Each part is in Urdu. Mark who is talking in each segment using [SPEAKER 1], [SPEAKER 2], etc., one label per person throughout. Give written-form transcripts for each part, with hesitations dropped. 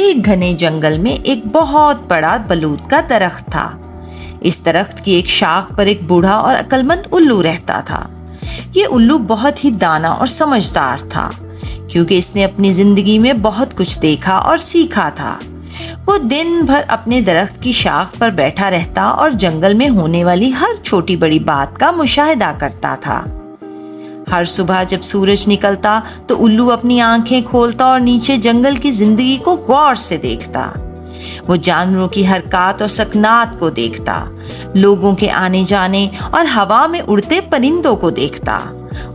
[SPEAKER 1] ایک گھنے جنگل میں ایک بہت بڑا بلوط کا درخت تھا۔ اس درخت کی ایک شاخ پر ایک بوڑھا اور عقلمند الو رہتا تھا۔ یہ الو بہت ہی دانا اور سمجھدار تھا، کیونکہ اس نے اپنی زندگی میں بہت کچھ دیکھا اور سیکھا تھا۔ وہ دن بھر اپنے درخت کی شاخ پر بیٹھا رہتا اور جنگل میں ہونے والی ہر چھوٹی بڑی بات کا مشاہدہ کرتا تھا۔ ہر صبح جب سورج نکلتا تو الو اپنی آنکھیں کھولتا اور نیچے جنگل کی زندگی کو غور سے دیکھتا۔ وہ جانوروں کی حرکات اور سکنات کو دیکھتا، لوگوں کے آنے جانے اور ہوا میں اڑتے پرندوں کو دیکھتا۔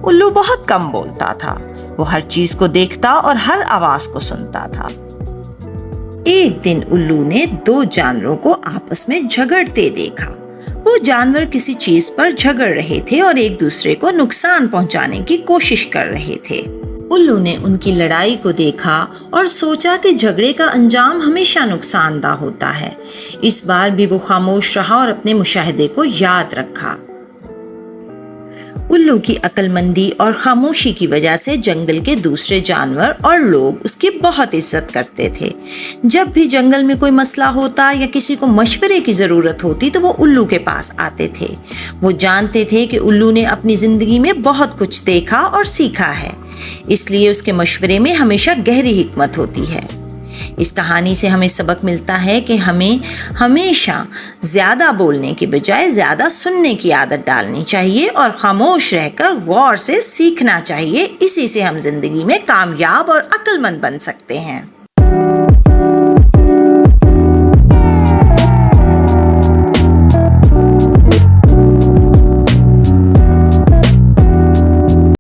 [SPEAKER 1] الو بہت کم بولتا تھا، وہ ہر چیز کو دیکھتا اور ہر آواز کو سنتا تھا۔ ایک دن الو نے دو جانوروں کو آپس میں جھگڑتے دیکھا۔ وہ جانور کسی چیز پر جھگڑ رہے تھے اور ایک دوسرے کو نقصان پہنچانے کی کوشش کر رہے تھے۔ الو نے ان کی لڑائی کو دیکھا اور سوچا کہ جھگڑے کا انجام ہمیشہ نقصان دہ ہوتا ہے۔ اس بار بھی وہ خاموش رہا اور اپنے مشاہدے کو یاد رکھا۔ الو کی عقل مندی اور خاموشی کی وجہ سے جنگل کے دوسرے جانور اور لوگ اس کی بہت عزت کرتے تھے۔ جب بھی جنگل میں کوئی مسئلہ ہوتا یا کسی کو مشورے کی ضرورت ہوتی تو وہ الو کے پاس آتے تھے۔ وہ جانتے تھے کہ الو نے اپنی زندگی میں بہت کچھ دیکھا اور سیکھا ہے، اس لیے اس کے مشورے میں ہمیشہ گہری حکمت ہوتی ہے۔ اس کہانی سے ہمیں سبق ملتا ہے کہ ہمیں ہمیشہ زیادہ بولنے کے بجائے زیادہ سننے کی عادت ڈالنی چاہیے اور خاموش رہ کر غور سے سیکھنا چاہیے۔ اسی سے ہم زندگی میں کامیاب اور عقل مند بن سکتے ہیں۔